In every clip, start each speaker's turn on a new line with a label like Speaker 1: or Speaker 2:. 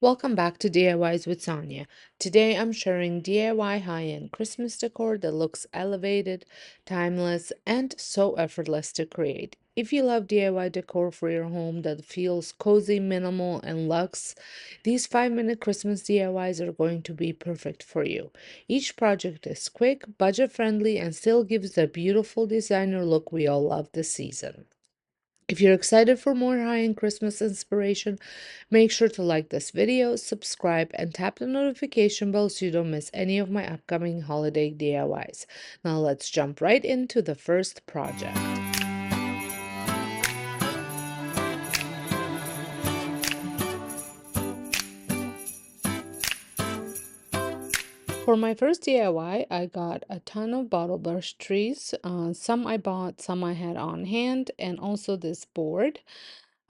Speaker 1: Welcome back to DIYs with Sonia. Today I'm sharing DIY high-end Christmas decor that looks elevated, timeless, and so effortless to create. If you love DIY decor for your home that feels cozy, minimal, and luxe, these 5-minute Christmas DIYs are going to be perfect for you. Each project is quick, budget-friendly, and still gives the beautiful designer look we all love this season. If you're excited for more high-end Christmas inspiration, make sure to like this video, subscribe, and tap the notification bell so you don't miss any of my upcoming holiday DIYs. Now let's jump right into the first project. For my first DIY, I got a ton of bottle brush trees. Some I bought, some I had on hand, and also this board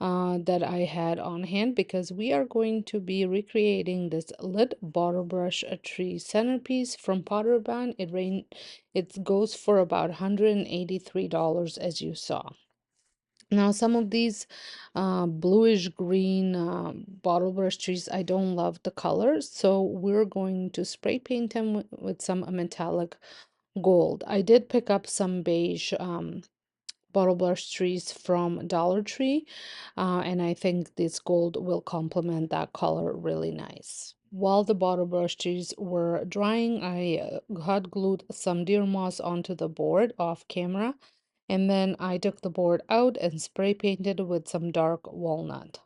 Speaker 1: that I had on hand because we are going to be recreating this lit bottle brush tree centerpiece from Pottery Barn. It goes for about $183 as you saw. Now, some of these bluish green bottle brush trees, I don't love the colors, so we're going to spray paint them with some metallic gold. I did pick up some beige bottle brush trees from Dollar Tree, and I think this gold will complement that color really nice. While the bottle brush trees were drying, I hot glued some deer moss onto the board off camera, and then I took the board out and spray painted with some dark walnut.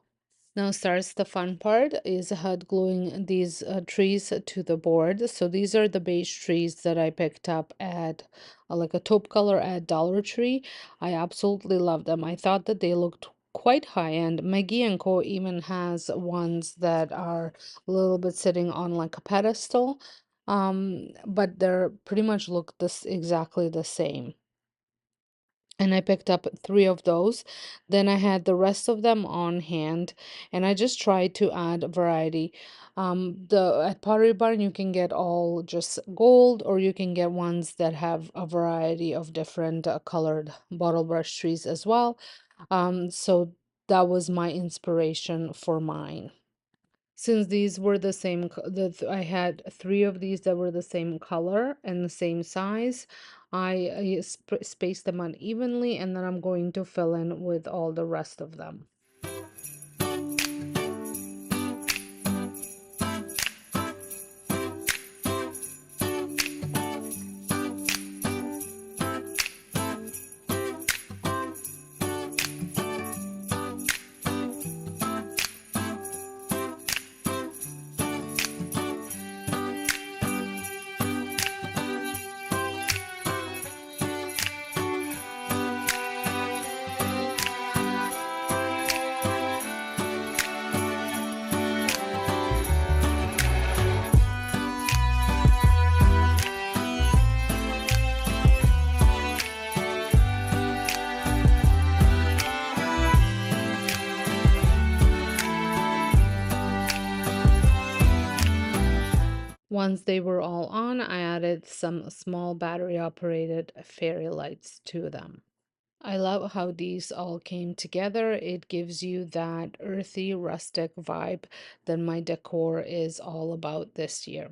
Speaker 1: Now starts the fun part is hot gluing these trees to the board. So these are the beige trees that I picked up at like a taupe color at Dollar Tree. I absolutely love them. I thought that they looked quite high end. Maggie & Co even has ones that are a little bit sitting on like a pedestal. But they're pretty much look this exactly the same, and I picked up 3 of those. Then I had the rest of them on hand, and I just tried to add variety. The at Pottery Barn you can get all just gold, or you can get ones that have a variety of different colored bottle brush trees as well. So that was my inspiration for mine. Since these were the same, I had 3 of these that were the same color and the same size, I spaced them out evenly, and then I'm going to fill in with all the rest of them. Once they were all on, I added some small battery operated fairy lights to them. I love how these all came together. It gives you that earthy, rustic vibe that my decor is all about this year.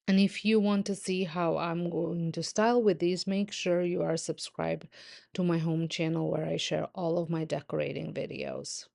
Speaker 1: And if you want to see how I'm going to style with these, make sure you are subscribed to my home channel where I share all of my decorating videos.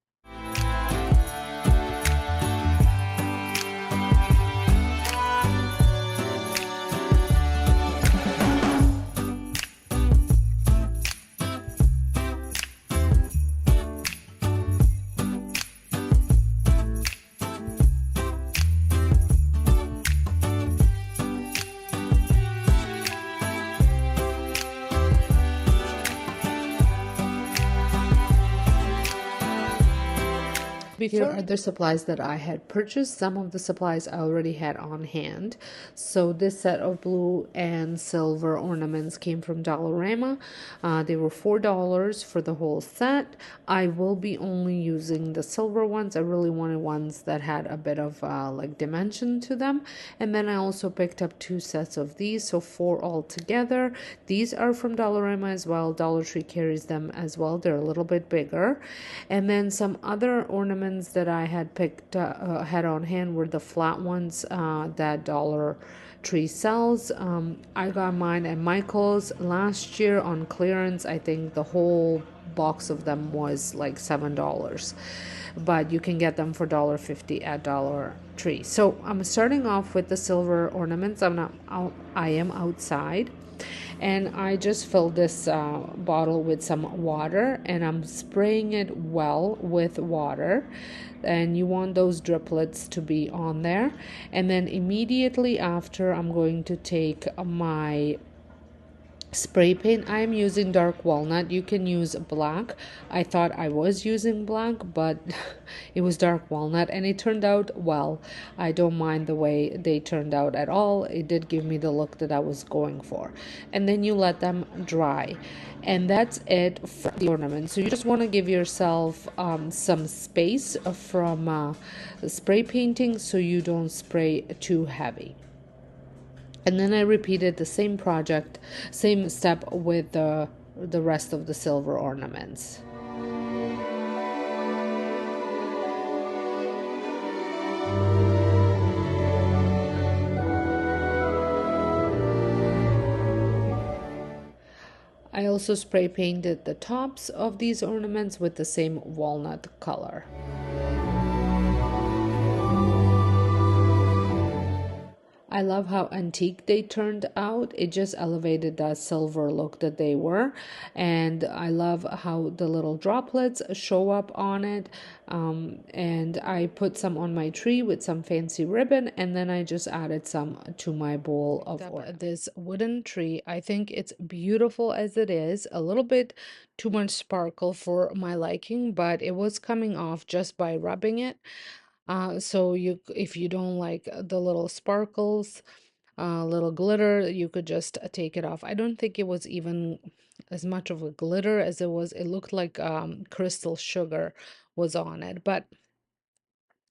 Speaker 1: Here are the supplies that I had purchased. Some of the supplies I already had on hand. So this set of blue and silver ornaments came from Dollarama. They were $4 for the whole set. I will be only using the silver ones. I really wanted ones that had a bit of like dimension to them. And then I also picked up 2 sets of these, so 4 altogether. These are from Dollarama as well. Dollar Tree carries them as well. They're a little bit bigger. And then some other ornaments ornaments that I had picked had on hand were the flat ones that Dollar Tree sells. I got mine at Michael's last year on clearance. I think the whole box of them was like $7, but you can get them for $1.50 at Dollar Tree. So I'm starting off with the silver ornaments. I am outside, and I just filled this bottle with some water, and I'm spraying it well with water, and you want those driplets to be on there. And then immediately after, I'm going to take my spray paint. I am using dark walnut. You can use black. I thought I was using black, but it was dark walnut, and it turned out well. I don't mind the way they turned out at all. It did give me the look that I was going for. And then you let them dry, and that's it for the ornament. So you just want to give yourself some space from spray painting so you don't spray too heavy. And then I repeated the same project, same step with the rest of the silver ornaments. I also spray painted the tops of these ornaments with the same walnut color. I love how antique they turned out. It just elevated that silver look that they were. And I love how the little droplets show up on it. And I put some on my tree with some fancy ribbon, and then I just added some to my bowl of this wooden tree. I think it's beautiful as it is, a little bit too much sparkle for my liking, but it was coming off just by rubbing it. So if you don't like the little sparkles, little glitter, you could just take it off. I don't think it was even as much of a glitter as it looked like crystal sugar was on it, but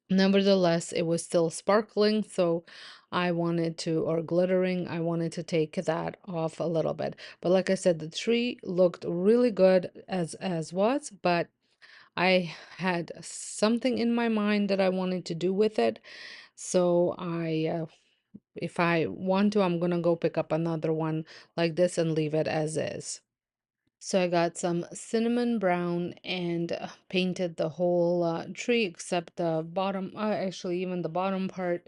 Speaker 1: nevertheless, it was still sparkling, so or glittering, I wanted to take that off a little bit. But like I said, the tree looked really good as was, but I had something in my mind that I wanted to do with it. So if I want to, I'm gonna go pick up another one like this and leave it as is. So I got some cinnamon brown and painted the whole tree except the bottom, actually even the bottom part,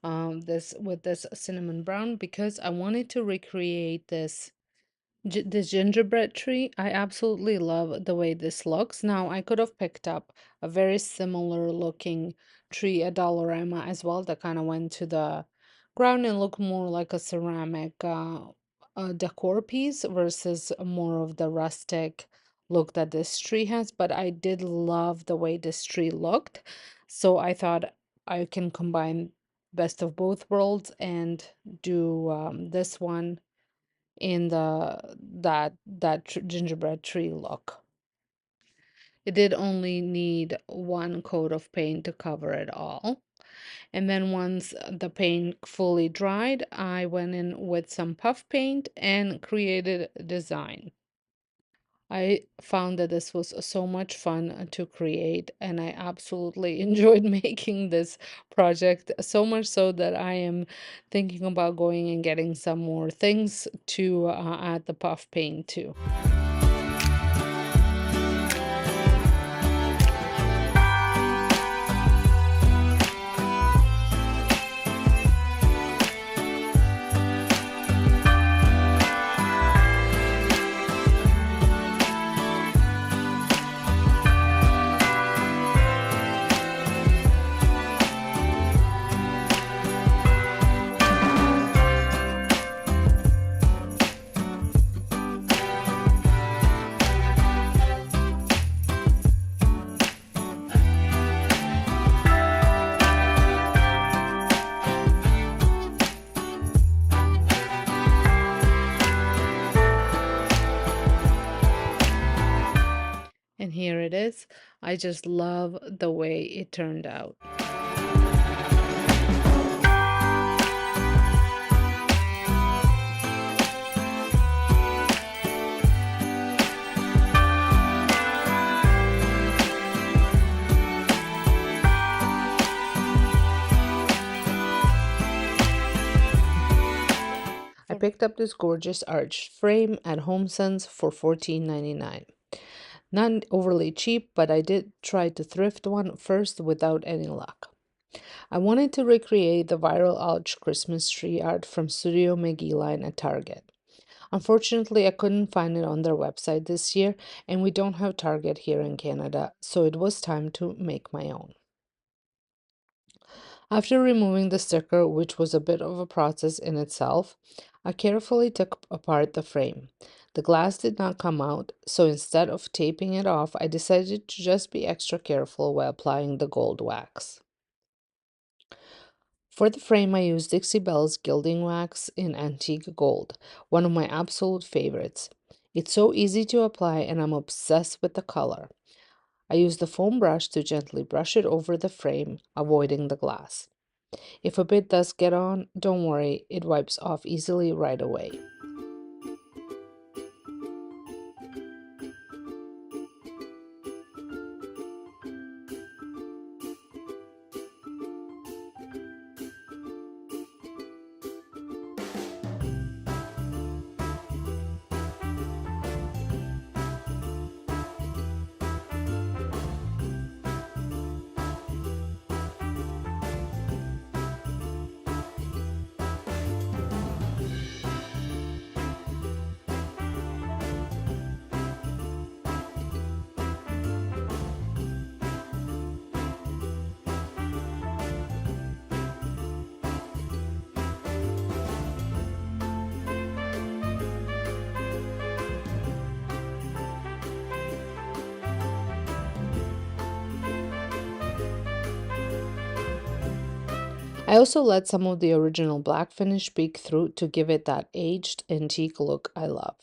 Speaker 1: with this cinnamon brown, because I wanted to recreate this gingerbread tree. I absolutely love the way this looks. Now, I could have picked up a very similar looking tree at Dollarama as well that kind of went to the ground and looked more like a ceramic decor piece versus more of the rustic look that this tree has. But I did love the way this tree looked. So I thought I can combine best of both worlds and do this one in that gingerbread tree look. It did only need one coat of paint to cover it all. And then once the paint fully dried, I went in with some puff paint and created a design. I found that this was so much fun to create, and I absolutely enjoyed making this project, so much so that I am thinking about going and getting some more things to add the puff paint to. And here it is. I just love the way it turned out. picked up this gorgeous arched frame at HomeSense for $14.99. Not overly cheap, but I did try to thrift one first without any luck. I wanted to recreate the viral arched Christmas tree art from Studio McGee line at Target. Unfortunately, I couldn't find it on their website this year, and we don't have Target here in Canada, so it was time to make my own. After removing the sticker, which was a bit of a process in itself, I carefully took apart the frame. The glass did not come out, so instead of taping it off, I decided to just be extra careful while applying the gold wax. For the frame, I used Dixie Belle's gilding wax in antique gold, one of my absolute favorites. It's so easy to apply, and I'm obsessed with the color. I used the foam brush to gently brush it over the frame, avoiding the glass. If a bit does get on, don't worry, it wipes off easily right away. I also let some of the original black finish peek through to give it that aged antique look I love.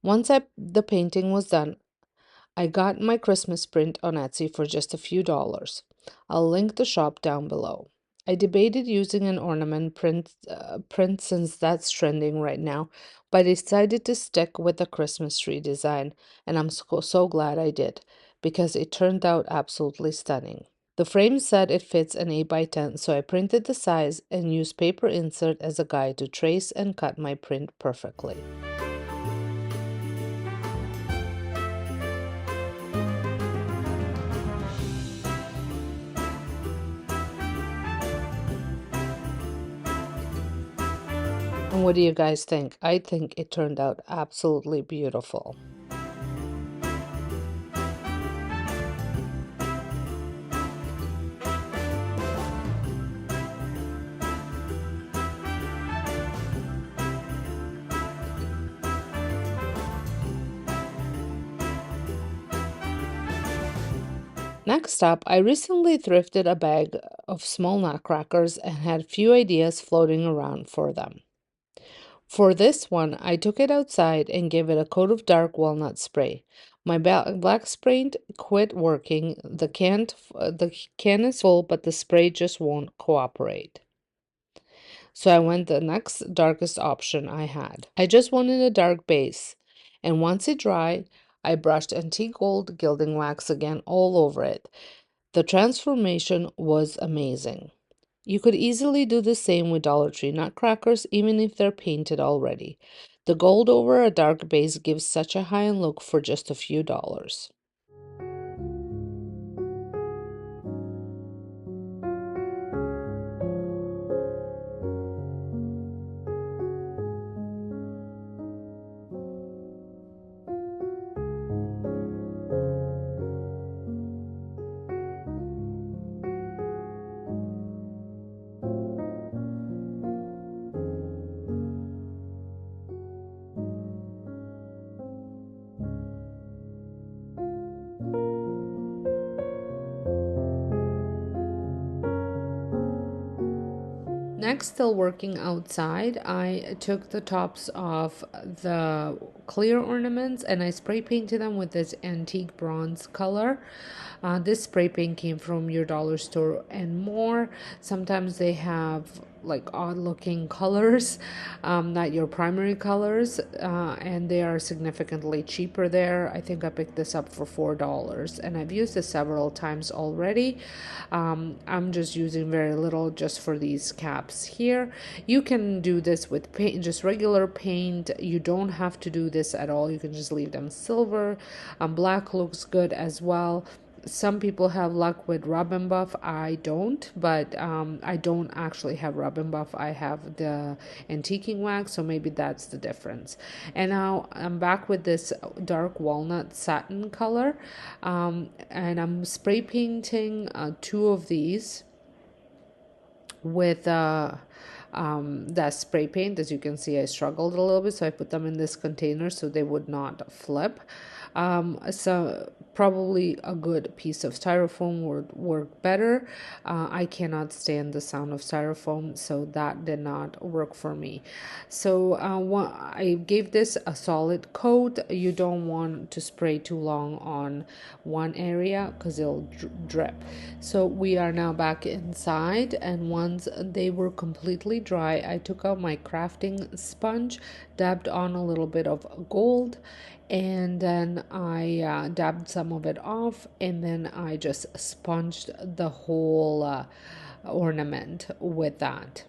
Speaker 1: Once the painting was done, I got my Christmas print on Etsy for just a few dollars. I'll link the shop down below. I debated using an ornament print since that's trending right now, but I decided to stick with the Christmas tree design, and I'm so glad I did, because it turned out absolutely stunning. The frame said it fits an 8 by 10, so I printed the size and used paper insert as a guide to trace and cut my print perfectly. And what do you guys think? I think it turned out absolutely beautiful. Next up, I recently thrifted a bag of small nutcrackers and had few ideas floating around for them. For this one, I took it outside and gave it a coat of dark walnut spray. My black spray quit working. The can is full, but the spray just won't cooperate. So I went the next darkest option I had. I just wanted a dark base, and once it dried, I brushed antique gold gilding wax again all over it. The transformation was amazing. You could easily do the same with Dollar Tree nutcrackers, even if they're painted already. The gold over a dark base gives such a high-end look for just a few dollars. Next, still working outside, I took the tops of the clear ornaments and I spray painted them with this antique bronze color. This spray paint came from your dollar store and more. Sometimes they have like odd looking colors, not your primary colors, and they are significantly cheaper there. I think I picked this up for $4, and I've used this several times already. I'm just using very little just for these caps here. You can do this with paint, just regular paint. You don't have to do this at all. You can just leave them silver. Black looks good as well. Some people have luck with rub and buff. I don't, but I don't actually have rub and buff. I have the antiquing wax, so maybe that's the difference. And now I'm back with this dark walnut satin color, and I'm spray painting two of these with that spray paint. As you can see, I struggled a little bit, so I put them in this container so they would not flip. So probably a good piece of styrofoam would work better. I cannot stand the sound of styrofoam, so that did not work for me. So I gave this a solid coat. You don't want to spray too long on one area because it'll drip. So we are now back inside, and once they were completely dry, I took out my crafting sponge, dabbed on a little bit of gold, and then I dabbed some of it off, and then I just sponged the whole ornament with that.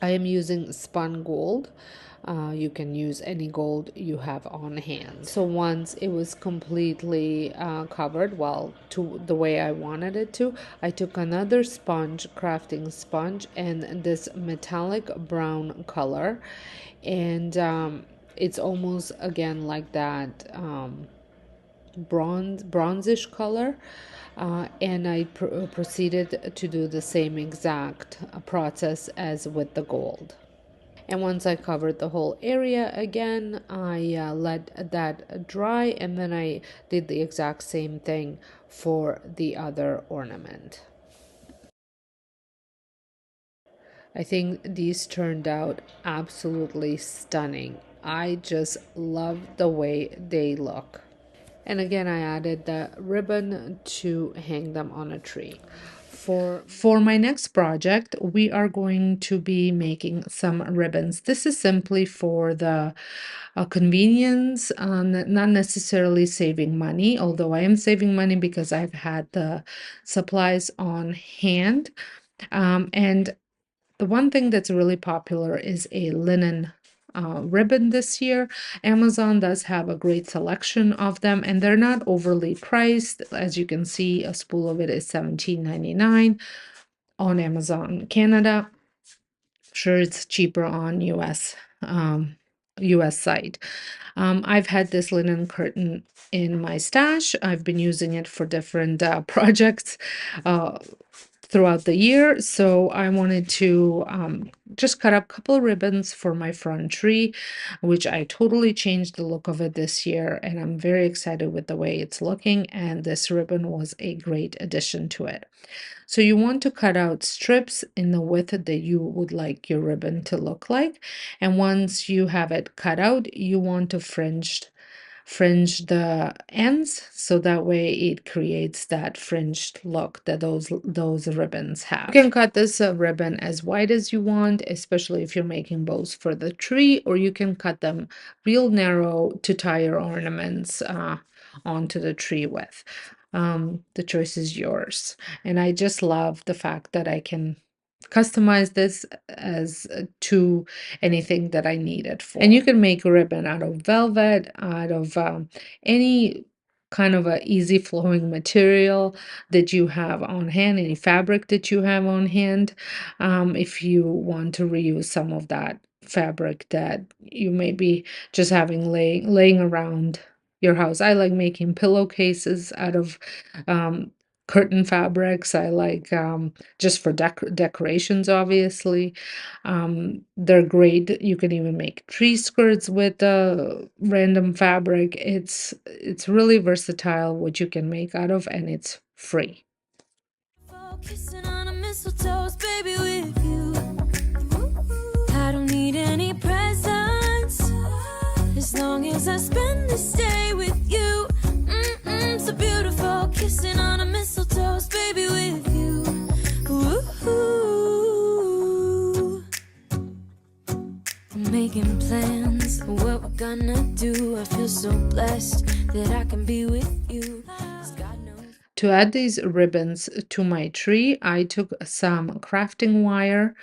Speaker 1: I am using spun gold. You can use any gold you have on hand. So once it was completely covered, well, to the way I wanted it to, I took another sponge, crafting sponge, and this metallic brown color, and it's almost again like that bronzish color, and I proceeded to do the same exact process as with the gold. And once I covered the whole area again, I let that dry, and then I did the exact same thing for the other ornament. I think these turned out absolutely stunning. I just love the way they look. And again, I added the ribbon to hang them on a tree. For my next project, we are going to be making some ribbons. This is simply for the convenience, not necessarily saving money, although I am saving money because I've had the supplies on hand. And the one thing that's really popular is a linen ribbon this year. Amazon does have a great selection of them, and they're not overly priced. As you can see, a spool of it is $17.99 on Amazon Canada. Sure, it's cheaper on US site. I've had this linen curtain in my stash. I've been using it for different projects throughout the year, so I wanted to just cut up a couple of ribbons for my front tree, which I totally changed the look of it this year, and I'm very excited with the way it's looking, and this ribbon was a great addition to it. So you want to cut out strips in the width that you would like your ribbon to look like, and once you have it cut out, you want to fringe the ends, so that way it creates that fringed look that those ribbons have. You can cut this ribbon as wide as you want, especially if you're making bows for the tree, or you can cut them real narrow to tie your ornaments onto the tree with. The choice is yours, and I just love the fact that I can customize this as to anything that I need it for. And you can make a ribbon out of velvet, out of any kind of a easy flowing material that you have on hand, any fabric that you have on hand. If you want to reuse some of that fabric that you may be just having laying around your house. I like making pillowcases out of curtain fabrics. I like just for decorations, obviously. They're great. You can even make tree skirts with random fabric. It's really versatile what you can make out of, and it's free.
Speaker 2: Kissing on a mistletoe, baby, with you. I don't need any presents as long as I spend this day with you. So beautiful, kissing on a mistletoe, baby, with you. Ooh. plans, what we're gonna do. I feel so blessed that I can be with you. 'Cause God knows.
Speaker 1: To add these ribbons to my tree, I took some crafting wire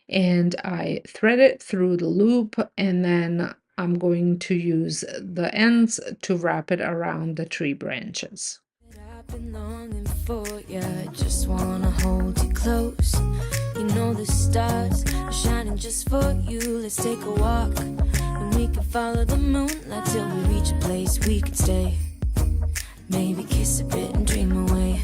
Speaker 1: and I thread it through the loop, and then I'm going to use the ends to wrap it around the tree branches.
Speaker 2: I've been longing for you, just wanna hold you close. You know the stars are shining just for you. Let's take a walk and we can follow the moonlight till we reach a place we can stay. Maybe kiss a bit and dream away.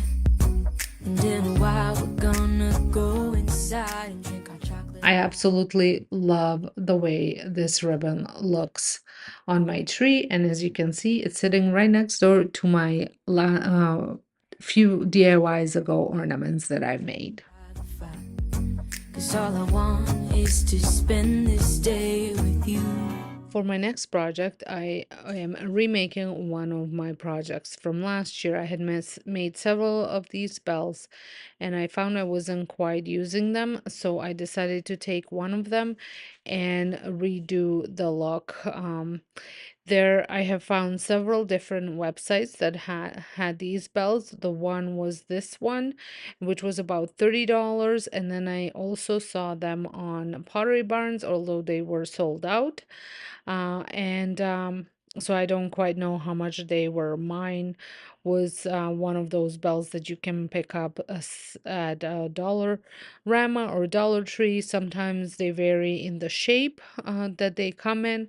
Speaker 2: And in a while we're gonna go inside and drink our chocolate.
Speaker 1: I absolutely love the way this ribbon looks on my tree, and as you can see, it's sitting right next door to my few DIYs ago ornaments that I made.
Speaker 2: 'Cause all I want is to spend this day with you.
Speaker 1: For my next project, I am remaking one of my projects from last year. I had made several of these bells and I found I wasn't quite using them, so I decided to take one of them and redo the look. There, I have found several different websites that had these bells. The one was this one, which was about $30, and then I also saw them on Pottery Barns, although they were sold out. And so I don't quite know how much they were. Mine was one of those bells that you can pick up at Dollar Rama or Dollar Tree. Sometimes they vary in the shape that they come in,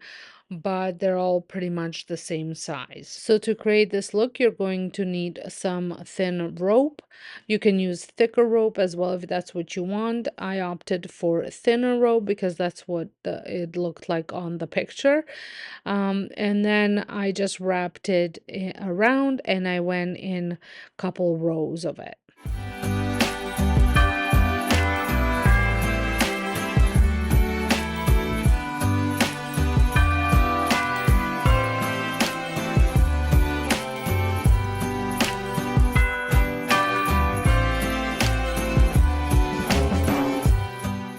Speaker 1: but they're all pretty much the same size. So to create this look, you're going to need some thin rope. You can use thicker rope as well if that's what you want. I opted for thinner rope because that's what it looked like on the picture. And then I just wrapped it around and I went in a couple rows of it.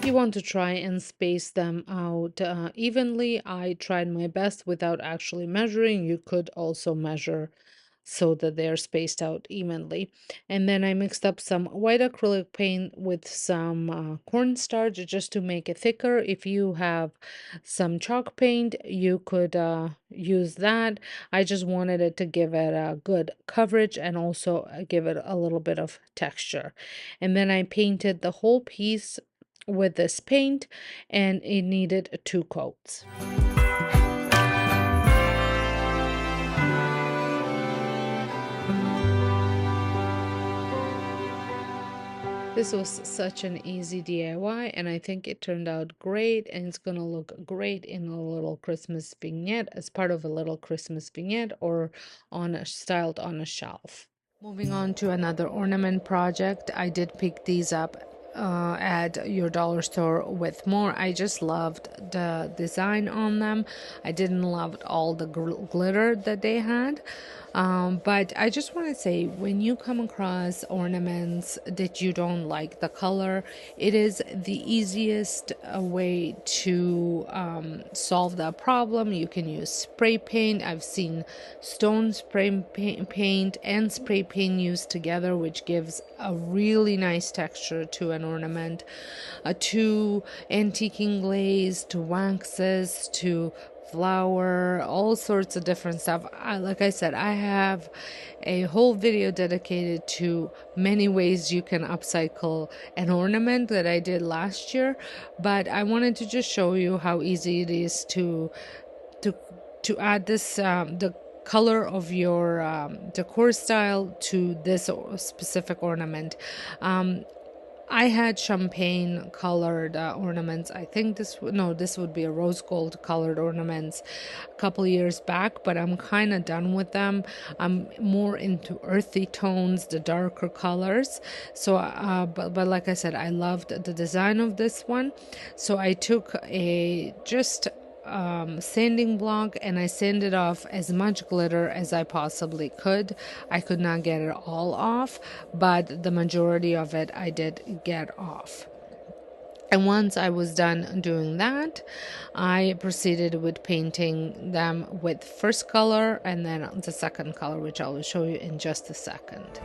Speaker 1: You want to try and space them out evenly. I tried my best without actually measuring. You could also measure so that they're spaced out evenly. And then I mixed up some white acrylic paint with some cornstarch just to make it thicker. If you have some chalk paint, you could use that. I just wanted it to give it a good coverage and also give it a little bit of texture. And then I painted the whole piece with this paint, and it needed 2 coats. This was such an easy DIY, and I think it turned out great, and it's gonna look great in a little Christmas vignette, as part of a little Christmas vignette, or styled on a shelf. Moving on to another ornament project, I did pick these up at your dollar store with more. I just loved the design on them. I didn't love all the glitter that they had. But I just want to say, when you come across ornaments that you don't like the color, it is the easiest way to solve that problem. You can use spray paint. I've seen stone spray paint and spray paint used together, which gives a really nice texture to an ornament. To antiquing glaze, to waxes, to flower, all sorts of different stuff. Like I said, I have a whole video dedicated to many ways you can upcycle an ornament that I did last year, but I wanted to just show you how easy it is to add this the color of your decor style to this specific ornament. I had champagne colored ornaments. I think this would be a rose gold colored ornaments a couple years back, but I'm kind of done with them. I'm more into earthy tones, the darker colors. So, but like I said, I loved the design of this one. So I took a sanding block and I sanded off as much glitter as I possibly could. I could not get it all off, but the majority of it I did get off. And once I was done doing that, I proceeded with painting them with first color and then the second color, which I will show you in just a second.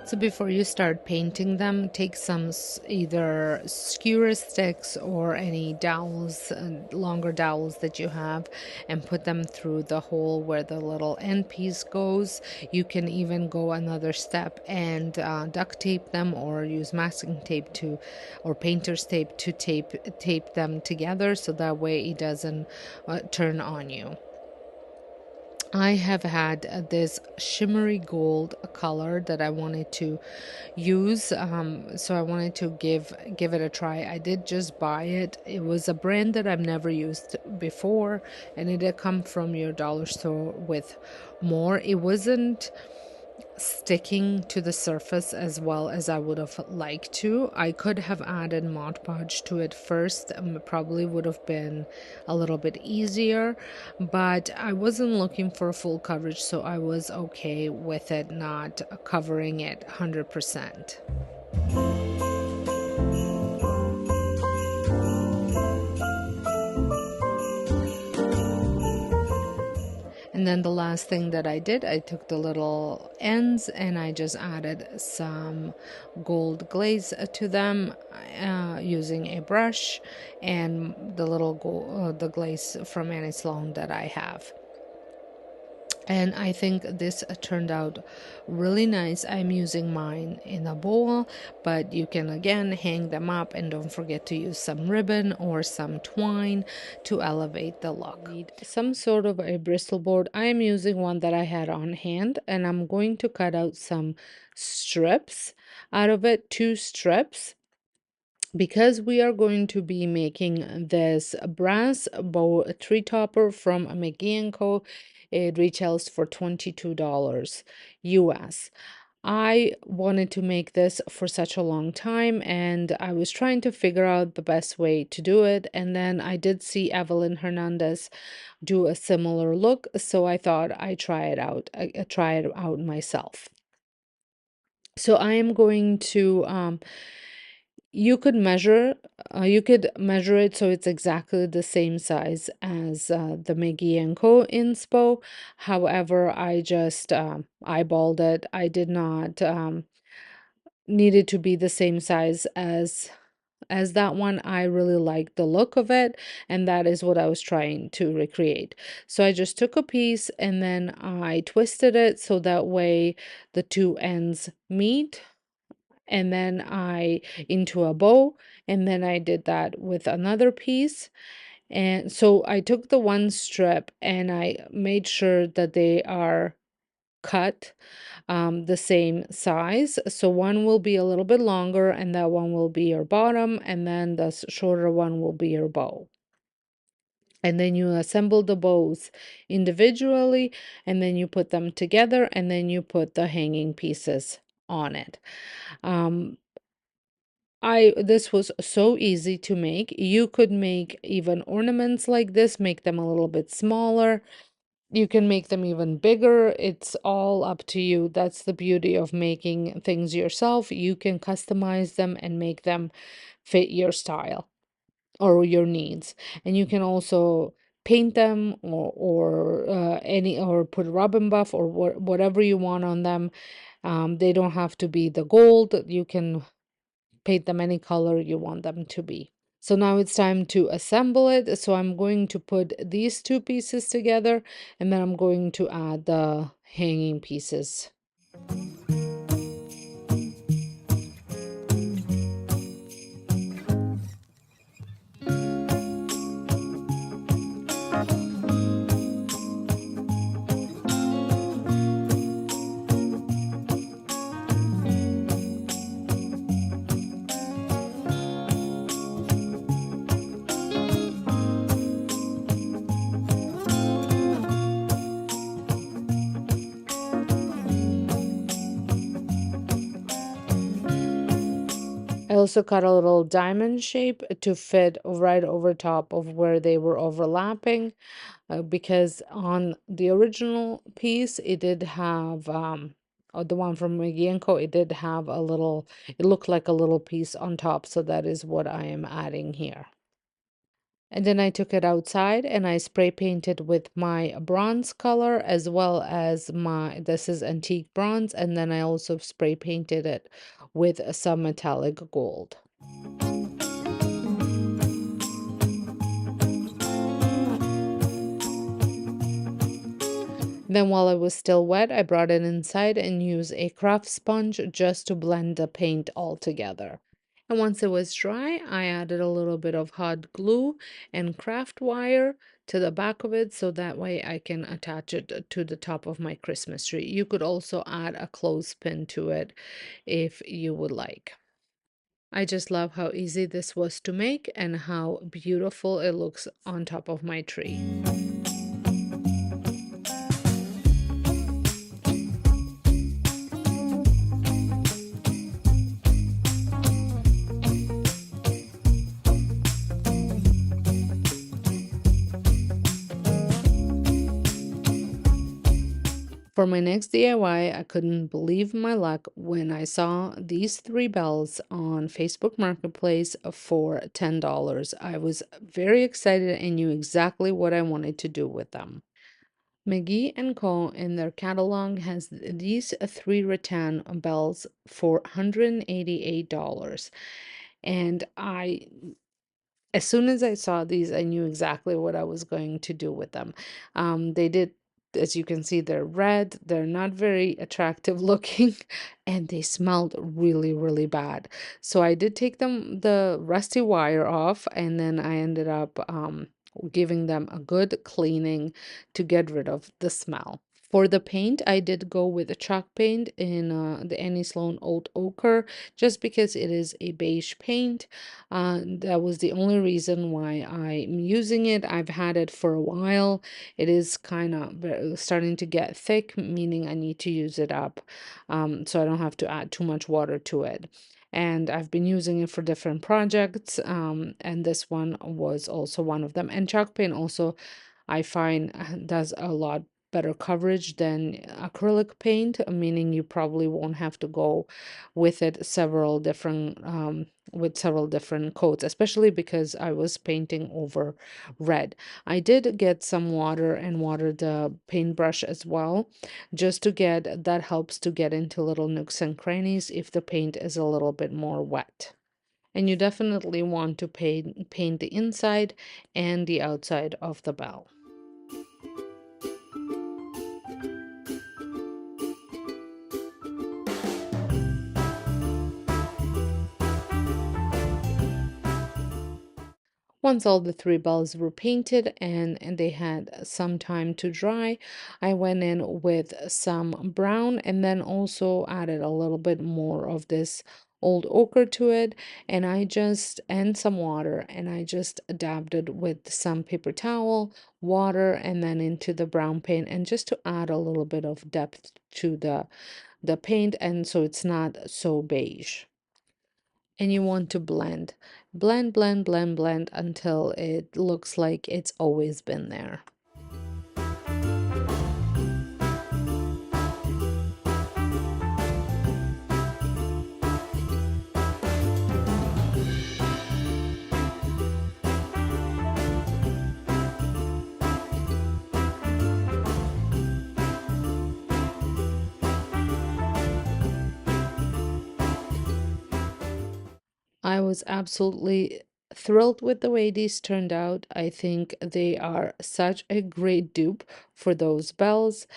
Speaker 1: So before you start painting them, take some either skewer sticks or any dowels, longer dowels that you have, and put them through the hole where the little end piece goes. You can even go another step and duct tape them, or use masking tape to, or painter's tape to tape them together, so that way it doesn't turn on you. I have had this shimmery gold color that I wanted to use, so I wanted to give it a try. I did just buy it. It was a brand that I've never used before, and it had come from your dollar store with more. It wasn't sticking to the surface as well as I would have liked to. I could have added Mod Podge to it first, probably would have been a little bit easier, but I wasn't looking for full coverage, so I was okay with it not covering it 100%. And then the last thing that I did, I took the little ends and I just added some gold glaze to them using a brush and the little the glaze from Annie Sloan that I have. And I think this turned out really nice. I'm using mine in a bowl, but you can again hang them up, and don't forget to use some ribbon or some twine to elevate the look. Need some sort of a Bristol board. I am using one that I had on hand, and I'm going to cut out some strips out of it, 2 strips. Because we are going to be making this brass bow tree topper from McGee & Co. It retails for $22 US. I wanted to make this for such a long time, and I was trying to figure out the best way to do it. And then I did see Evelyn Hernandez do a similar look, so I thought I'd try it out myself. So I am going to you could measure it so it's exactly the same size as the McGee & Co. inspo. However, I just eyeballed it. I did not need it to be the same size as that one. I really liked the look of it, and that is what I was trying to recreate. So I just took a piece and then I twisted it so that way the two ends meet, and then I into a bow, and then I did that with another piece. And so I took the one strip and I made sure that they are cut the same size. So one will be a little bit longer, and that one will be your bottom, and then the shorter one will be your bow. And then you assemble the bows individually, and then you put them together, and then you put the hanging pieces on it. This was so easy to make. You could make even ornaments like this, make them a little bit smaller. You can make them even bigger. It's all up to you. That's the beauty of making things yourself. You can customize them and make them fit your style or your needs. And you can also paint them or put rub and buff or whatever you want on them. They don't have to be the gold. You can paint them any color you want them to be. So now it's time to assemble it. So I'm going to put these 2 pieces together, and then I'm going to add the hanging pieces. I also cut a little diamond shape to fit right over top of where they were overlapping, because on the original piece, it did have, the one from Magienko, it did have a little, it looked like a little piece on top. So that is what I am adding here. And then I took it outside and I spray painted with my bronze color as well as this is antique bronze. And then I also spray painted it with some metallic gold. Then while it was still wet, I brought it inside and used a craft sponge just to blend the paint all together. And once it was dry, I added a little bit of hot glue and craft wire to the back of it so that way I can attach it to the top of my Christmas tree. You could also add a clothespin to it if you would like. I just love how easy this was to make and how beautiful it looks on top of my tree. For my next DIY, I couldn't believe my luck when I saw these 3 bells on Facebook Marketplace for $10. I was very excited and knew exactly what I wanted to do with them. McGee and Co. in their catalog has these 3 rattan bells for $188. And as soon as I saw these, I knew exactly what I was going to do with them. They did, as you can see, they're red, they're not very attractive looking, and they smelled really, really bad. So I did take the rusty wire off, and then I ended up giving them a good cleaning to get rid of the smell. For the paint, I did go with a chalk paint in the Annie Sloan Old Ochre, just because it is a beige paint. That was the only reason why I'm using it. I've had it for a while. It is kind of starting to get thick, meaning I need to use it up, so I don't have to add too much water to it. And I've been using it for different projects, and this one was also one of them. And chalk paint also, I find, does a lot better coverage than acrylic paint, meaning you probably won't have to go with it several different with several different coats, especially because I was painting over red. I did get some water and water the paintbrush as well, just to get that helps to get into little nooks and crannies if the paint is a little bit more wet. And you definitely want to paint the inside and the outside of the bell. Once all the 3 bells were painted and they had some time to dry, I went in with some brown and then also added a little bit more of this old ochre to it, and some water, and I just dabbed it with some paper towel, water, and then into the brown paint, and just to add a little bit of depth to the paint, and so it's not so beige. And you want to blend until it looks like it's always been there. I was absolutely thrilled with the way these turned out. I think they are such a great dupe for those bells,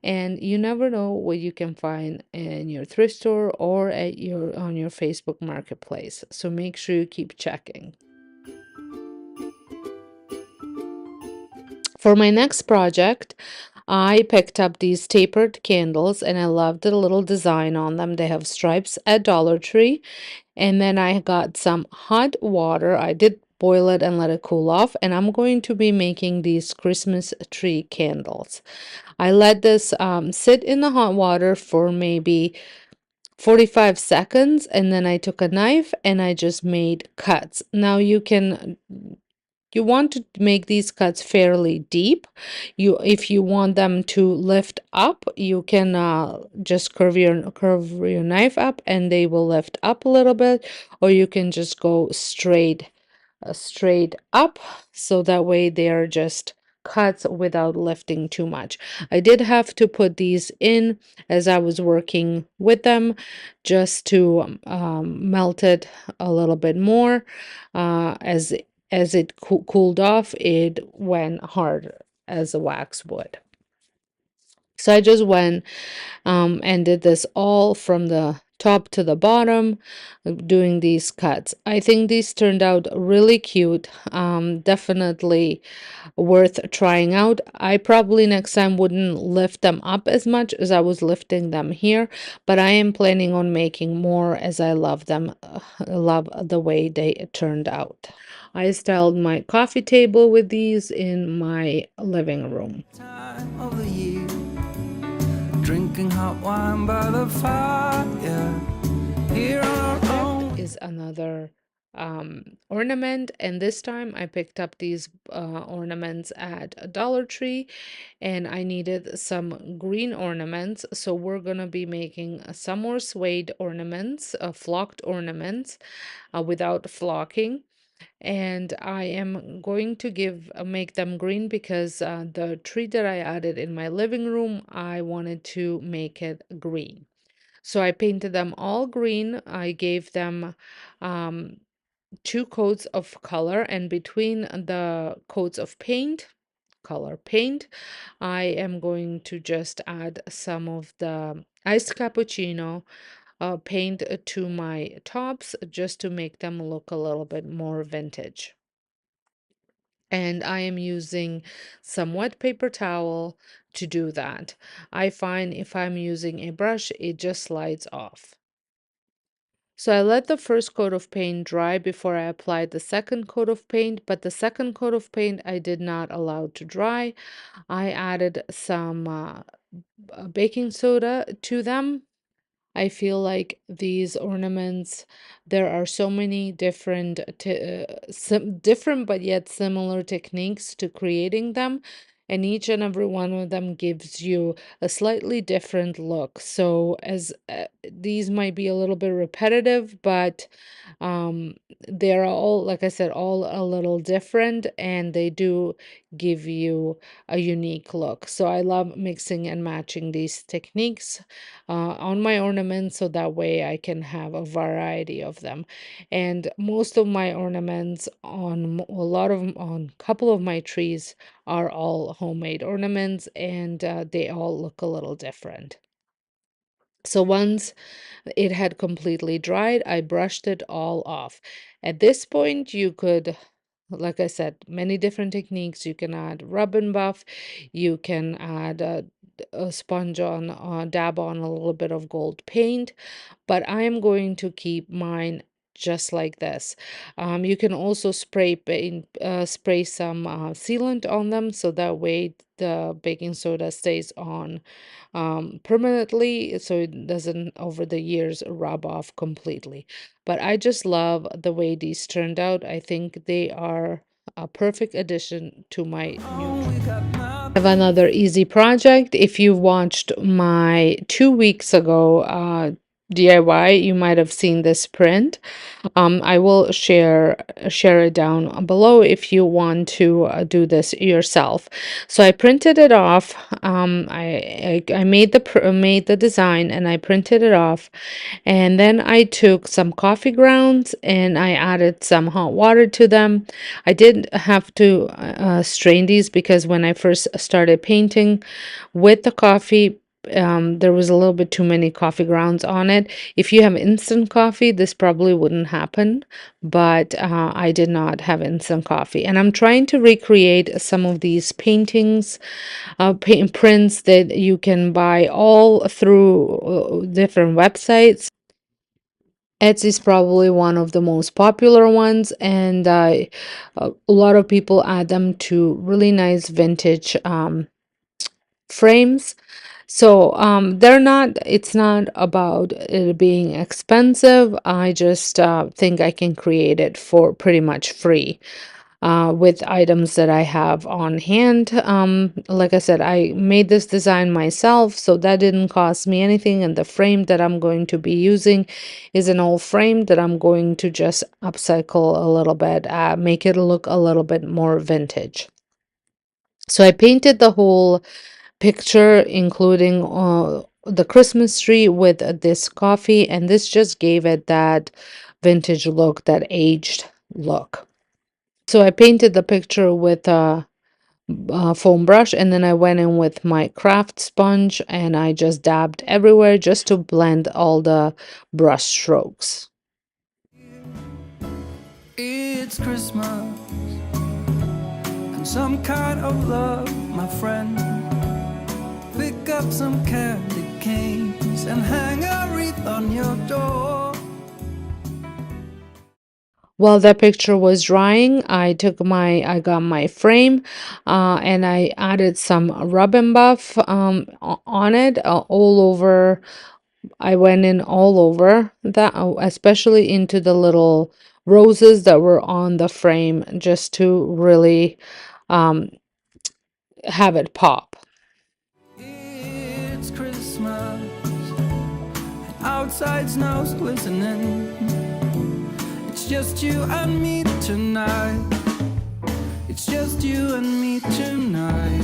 Speaker 1: and you never know what you can find in your thrift store or on your Facebook Marketplace. So make sure you keep checking. For my next project, I picked up these tapered candles and I love the little design on them. They have stripes at Dollar Tree. And then I got some hot water. I did boil it and let it cool off. And I'm going to be making these Christmas tree candles. I let this sit in the hot water for maybe 45 seconds, and then I took a knife and I just made cuts. Now you want to make these cuts fairly deep. If you want them to lift up, you can just curve your knife up and they will lift up a little bit, or you can just go straight up, so that way they are just cuts without lifting too much. I did have to put these in as I was working with them, just to melt it a little bit more. As it cooled off, it went hard as a wax would. So I just went and did this all from the top to the bottom, doing these cuts. I think these turned out really cute. Definitely worth trying out. I probably next time wouldn't lift them up as much as I was lifting them here, but I am planning on making more as I love them. Love the way they turned out. I styled my coffee table with these in my living room.
Speaker 2: Time of the year, drinking hot wine by the fire. Here on our own.
Speaker 1: Is another ornament, and this time I picked up these ornaments at a Dollar Tree, and I needed some green ornaments, so we're gonna be making some more suede ornaments, flocked ornaments, without flocking. And I am going to make them green because the tree that I added in my living room, I wanted to make it green. So I painted them all green. I gave them um, 2 coats of color, and between the coats of color paint, I am going to just add some of the iced cappuccino paint to my tops, just to make them look a little bit more vintage. And I am using some wet paper towel to do that. I find if I'm using a brush, it just slides off. So I let the first coat of paint dry before I applied the second coat of paint, but the second coat of paint I did not allow to dry. I added some baking soda to them. I feel like these ornaments, there are so many different but yet similar techniques to creating them, and each and every one of them gives you a slightly different look. So as these might be a little bit repetitive, but um, they're all, like I said, all a little different, and they do give you a unique look. So I love mixing and matching these techniques on my ornaments, so that way I can have a variety of them. And most of my ornaments on a couple of my trees are all homemade ornaments, and they all look a little different. So once it had completely dried, I brushed it all off. At this point, you could, like I said, many different techniques. You can add rub and buff, you can add a sponge on, dab on a little bit of gold paint, but I am going to keep mine just like this. You can also spray some sealant on them, so that way the baking soda stays on permanently, so it doesn't over the years rub off completely. But I just love the way these turned out. I think they are a perfect addition to my new
Speaker 2: We
Speaker 1: tree.
Speaker 2: got
Speaker 1: I have another easy project. If you watched my 2 weeks ago DIY, you might have seen this print. I will share it down below if you want to do this yourself. So I printed it off. I made the design and I printed it off, and then I took some coffee grounds and I added some hot water to them. I did have to strain these because when I first started painting with the coffee, there was a little bit too many coffee grounds on it. If you have instant coffee, this probably wouldn't happen, but I did not have instant coffee. And I'm trying to recreate some of these paintings, paint prints that you can buy all through different websites. Etsy is probably one of the most popular ones, and a lot of people add them to really nice vintage frames. So it's not about it being expensive. I just think I can create it for pretty much free with items that I have on hand. Like I said, I made this design myself, so that didn't cost me anything. And the frame that I'm going to be using is an old frame that I'm going to just upcycle a little bit, make it look a little bit more vintage. So I painted the whole picture, including the Christmas tree with this coffee, and this just gave it that vintage look, that aged look. So I painted the picture with a foam brush, and then I went in with my craft sponge and I just dabbed everywhere just to blend all the brush strokes.
Speaker 2: It's Christmas and some kind of love, my friend. Pick up some candy canes and hang a wreath on your door.
Speaker 1: While that picture was drying, I got my frame, and I added some rub and buff on it all over. I went in all over that, especially into the little roses that were on the frame, just to really um, have it pop.
Speaker 2: It's Christmas, outside snow's glistening. It's just you and me tonight. It's just you and me tonight.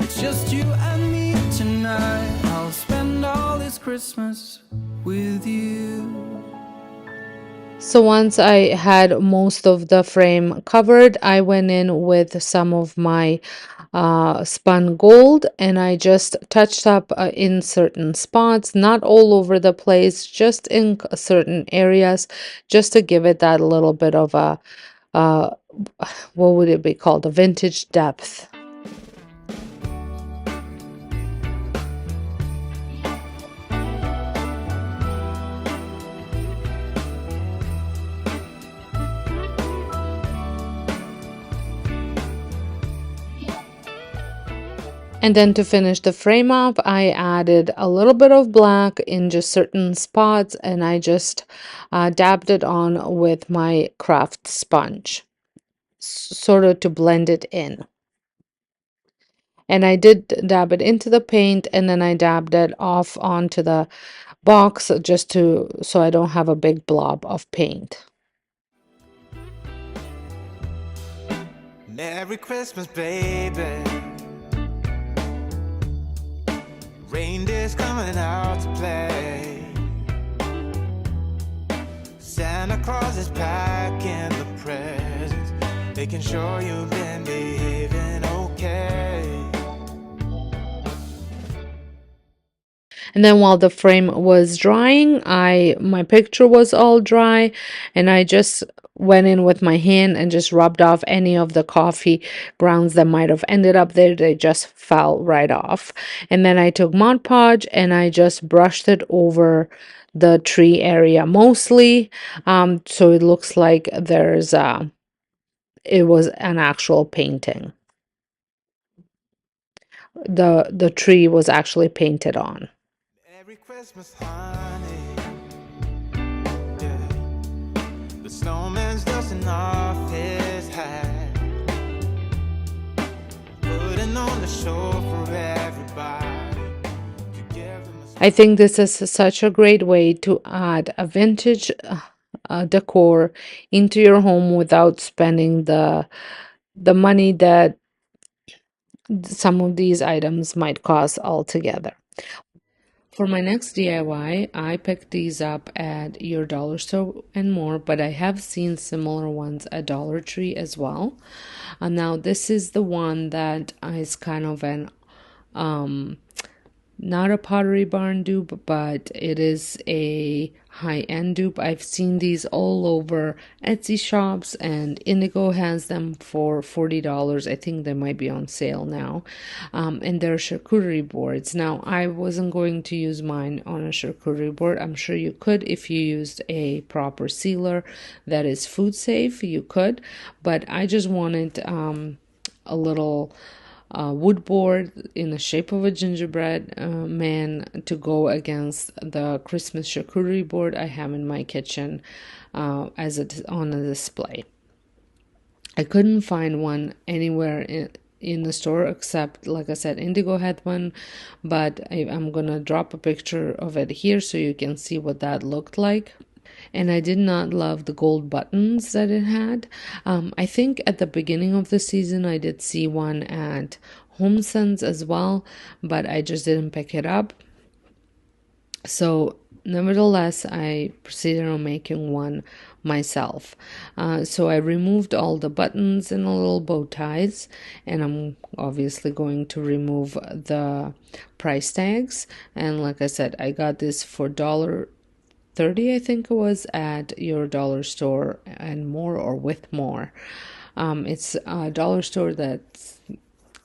Speaker 2: It's just you and me tonight. I'll spend all this Christmas with you.
Speaker 1: So once I had most of the frame covered, I went in with some of my spun gold, and I just touched up in certain spots, not all over the place, just in certain areas, just to give it that little bit of a, uh, what would it be called, a vintage depth. And then to finish the frame up, I added a little bit of black in just certain spots, and I just dabbed it on with my craft sponge, sort of to blend it in. And I did dab it into the paint, and then I dabbed it off onto the box just so I don't have a big blob of paint.
Speaker 2: Merry Christmas, baby. Reindeer's coming out to play. Santa Claus is packing the presents, making sure you've been behaving okay.
Speaker 1: And then while the frame was drying, my picture was all dry, and I just went in with my hand and just rubbed off any of the coffee grounds that might have ended up there. They just fell right off. And then I took Mod Podge and I just brushed it over the tree area mostly, so it looks like it was an actual painting. The tree was actually painted on.
Speaker 2: Merry Christmas, honey. Yeah. The snowman's dusting off his hat, putting on the show for everybody to give them
Speaker 1: I think this is such a great way to add a vintage decor into your home without spending the money that some of these items might cost altogether. For my next DIY, I picked these up at your dollar store and more, but I have seen similar ones at Dollar Tree as well. Now this is the one that is kind of an not a Pottery Barn dupe, but it is a high-end dupe. I've seen these all over Etsy shops, and Indigo has them for $40. I think they might be on sale now. And they're charcuterie boards. Now, I wasn't going to use mine on a charcuterie board. I'm sure you could if you used a proper sealer that is food safe. You could, but I just wanted a little wood board in the shape of a gingerbread man to go against the Christmas charcuterie board I have in my kitchen on a display. I couldn't find one anywhere in the store except, like I said, Indigo had one, but I'm gonna drop a picture of it here so you can see what that looked like. And I did not love the gold buttons that it had. I think at the beginning of the season I did see one at HomeSense as well, but I just didn't pick it up. So nevertheless, I proceeded on making one myself. So I removed all the buttons and the little bow ties, and I'm obviously going to remove the price tags. And like I said, I got this for $1.30, I think it was, at your dollar store and more, or with more. It's a dollar store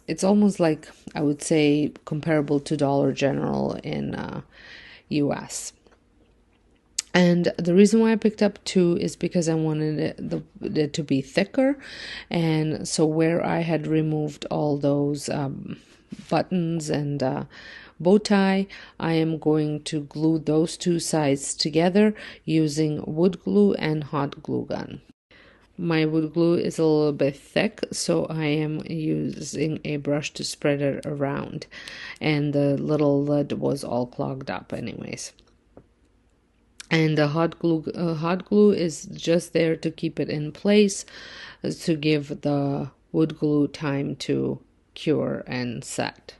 Speaker 1: it's almost like, I would say, comparable to Dollar General in US. And the reason why I picked up two is because I wanted it to be thicker. And so where I had removed all those buttons and bow tie, I am going to glue those two sides together using wood glue and hot glue gun. My wood glue is a little bit thick, so I am using a brush to spread it around, and the little lid was all clogged up anyways. And the hot glue is just there to keep it in place, to give the wood glue time to cure and set.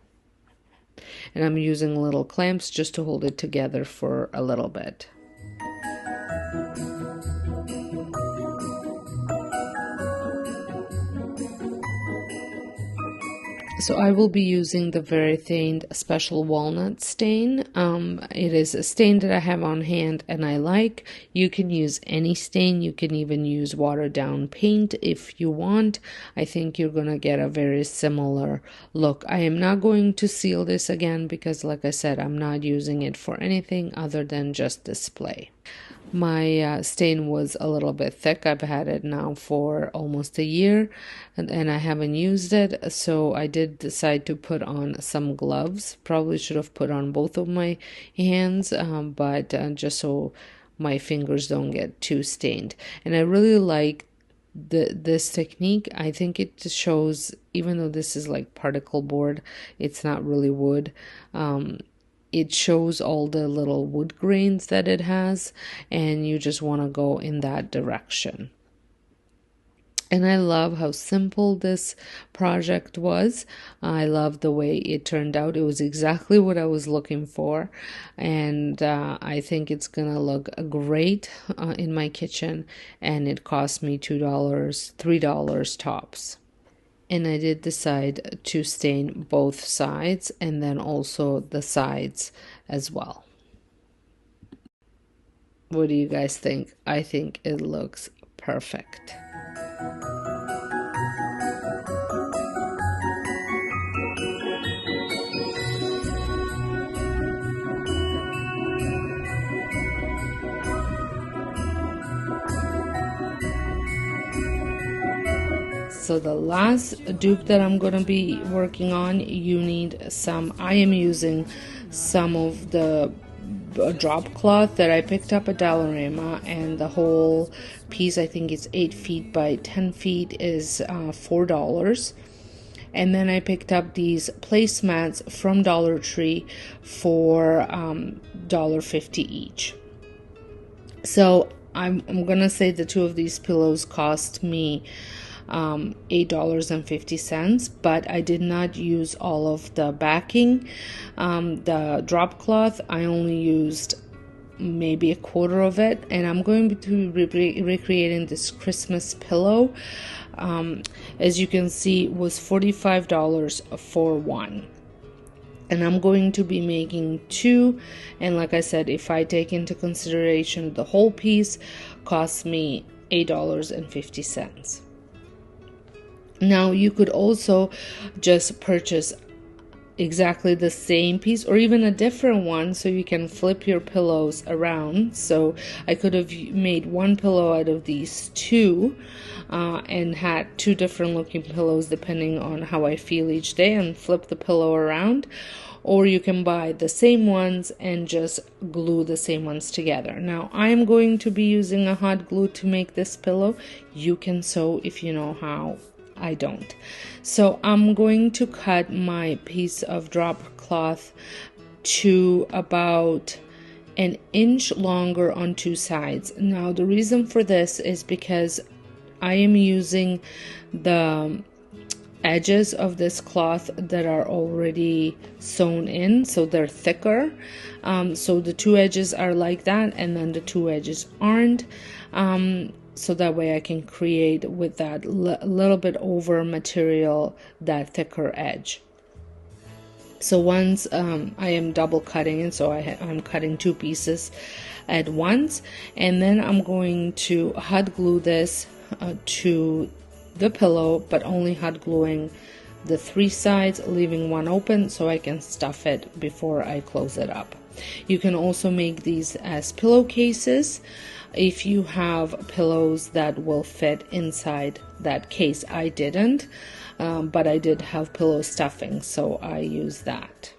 Speaker 1: And I'm using little clamps just to hold it together for a little bit. So I will be using the very thin special walnut stain. It is a stain that I have on hand and I like. You can use any stain. You can even use watered down paint if you want. I think you're going to get a very similar look. I am not going to seal this again because, like I said, I'm not using it for anything other than just display. My stain was a little bit thick. I've had it now for almost a year and I haven't used it. So I did decide to put on some gloves. Probably should have put on both of my hands, but just so my fingers don't get too stained. And I really like this technique. I think it shows, even though this is like particle board, it's not really wood. It shows all the little wood grains that it has, and you just want to go in that direction. And I love how simple this project was. I love the way it turned out. It was exactly what I was looking for. And I think it's going to look great in my kitchen. And it cost me $2, $3 tops. And I did decide to stain both sides and then also the sides as well. What do you guys think? I think it looks perfect. So the last dupe that I'm going to be working on, you need some, I am using some of the drop cloth that I picked up at Dollarama, and the whole piece, I think it's 8 feet by 10 feet, is $4. And then I picked up these placemats from Dollar Tree for $1.50 each. So I'm gonna say the two of these pillows cost me $8.50, but I did not use all of the backing. The drop cloth, I only used maybe a quarter of it, and I'm going to be recreating this Christmas pillow. As you can see, was $45 for one. And I'm going to be making two, and like I said, if I take into consideration the whole piece, costs me $8.50. Now you could also just purchase exactly the same piece or even a different one, so you can flip your pillows around. So I could have made one pillow out of these two and had two different looking pillows depending on how I feel each day, and flip the pillow around. Or you can buy the same ones and just glue the same ones together. Now I'm going to be using a hot glue to make this pillow. You can sew if you know how. I don't. So I'm going to cut my piece of drop cloth to about an inch longer on two sides. Now the reason for this is because I am using the edges of this cloth that are already sewn in, so they're thicker. So the two edges are like that, and then the two edges aren't. So that way I can create with that little bit over material that thicker edge. So once I am double cutting, and so I'm cutting two pieces at once, and then I'm going to hot glue this to the pillow, but only hot gluing the three sides, leaving one open so I can stuff it before I close it up. You can also make these as pillowcases if you have pillows that will fit inside that case. I didn't, but I did have pillow stuffing, so I use that.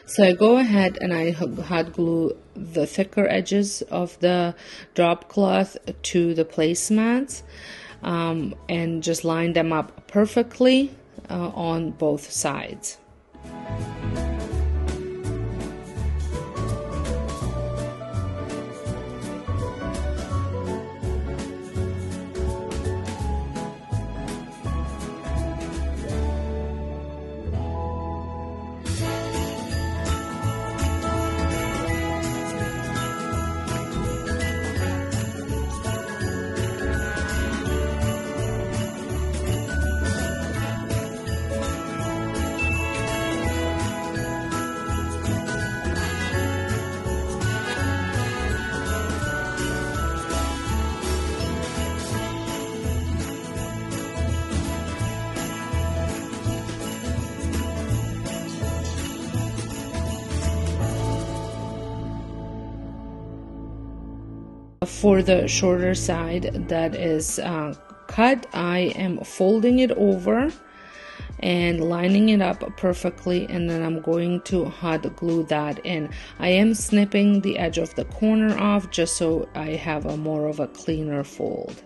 Speaker 1: So I go ahead and I hot glue the thicker edges of the drop cloth to the placemats and just line them up perfectly on both sides. For the shorter side that is cut, I am folding it over and lining it up perfectly, and then I'm going to hot glue that in. I am snipping the edge of the corner off just so I have a more of a cleaner fold.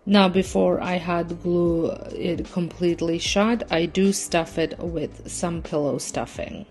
Speaker 1: Now before I hot glue it completely shut, I do stuff it with some pillow stuffing.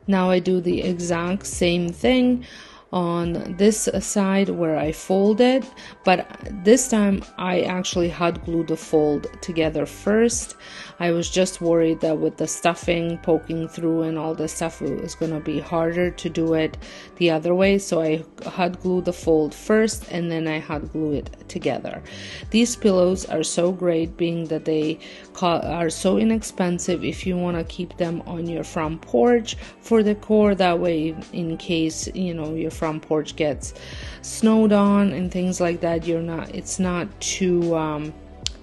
Speaker 1: Now I do the exact same thing on this side where I fold it, but this time I actually hot glued the fold together first. I was just worried that with the stuffing poking through and all the stuff, it was going to be harder to do it the other way, so I hot glued the fold first and then I hot glue it together. These pillows are so great, being that they are so inexpensive if you want to keep them on your front porch for decor. That way, in case your front porch gets snowed on and things like that, it's not too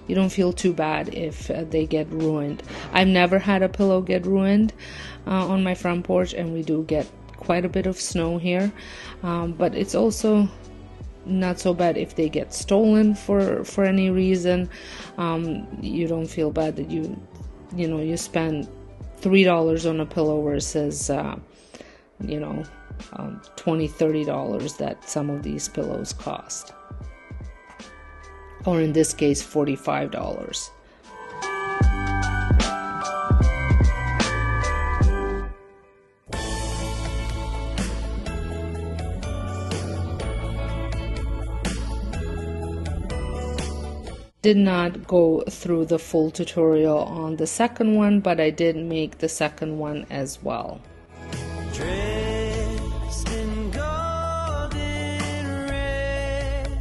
Speaker 1: you don't feel too bad if they get ruined. I've never had a pillow get ruined on my front porch, and we do get quite a bit of snow here, but it's also not so bad if they get stolen for any reason. You don't feel bad that you spend $3 on a pillow versus $20-$30 that some of these pillows cost, or in this case $45. Did not go through the full tutorial on the second one, but I did make the second one as well.
Speaker 2: Dressed in golden red,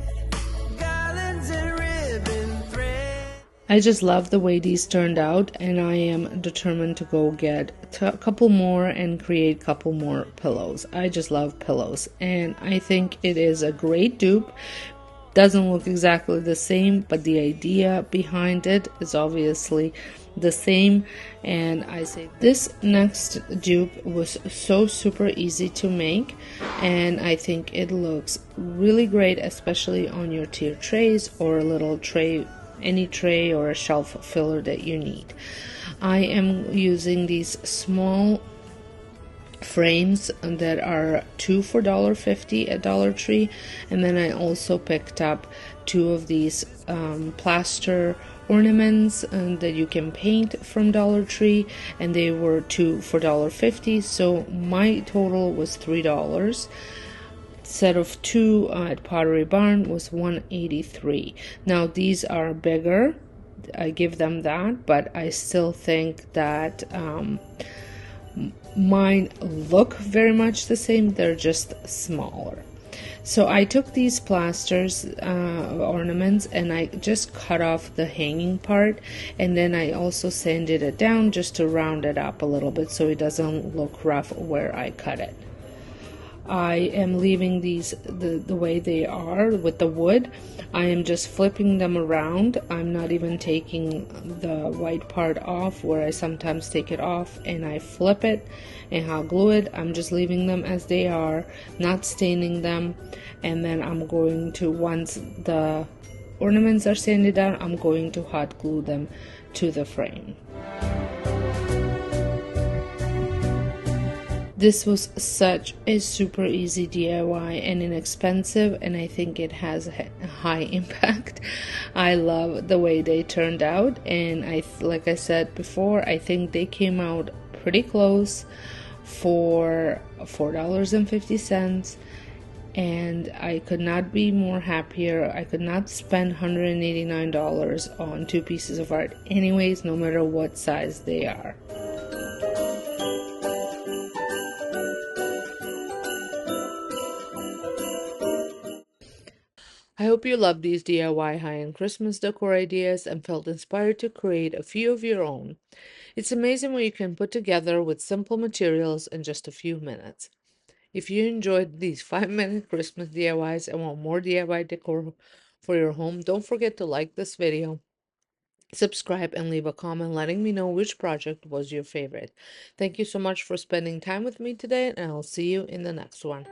Speaker 2: garlands and ribbon thread.
Speaker 1: I just love the way these turned out, and I am determined to go get a couple more and create a couple more pillows. I just love pillows, and I think it is a great dupe. Doesn't look exactly the same, but the idea behind it is obviously the same. And I say this next dupe was so super easy to make, and I think it looks really great, especially on your tier trays or a little tray, any tray or a shelf filler that you need. I am using these small frames that are 2 for $1.50 at Dollar Tree, and then I also picked up 2 of these plaster ornaments that you can paint from Dollar Tree, and they were 2 for $1.50, so my total was $3. Set of 2 at Pottery Barn was $1.83. Now these are bigger, I give them that, but I still think that mine look very much the same, they're just smaller. So I took these plasters ornaments and I just cut off the hanging part, and then I also sanded it down just to round it up a little bit so it doesn't look rough where I cut it. I am leaving these the way they are with the wood. I am just flipping them around. I'm not even taking the white part off, where I sometimes take it off and I flip it and hot glue it. I'm just leaving them as they are, not staining them. And then I'm going to, once the ornaments are sanded down, I'm going to hot glue them to the frame. This was such a super easy DIY and inexpensive, and I think it has a high impact. I love the way they turned out, and like I said before, I think they came out pretty close for $4.50, and I could not be more happier. I could not spend $189 on 2 pieces of art anyways, no matter what size they are. I hope you love these DIY high-end Christmas decor ideas and felt inspired to create a few of your own. It's amazing what you can put together with simple materials in just a few minutes. If you enjoyed these 5-minute Christmas DIYs and want more DIY decor for your home, don't forget to like this video, subscribe, and leave a comment letting me know which project was your favorite. Thank you so much for spending time with me today, and I'll see you in the next one.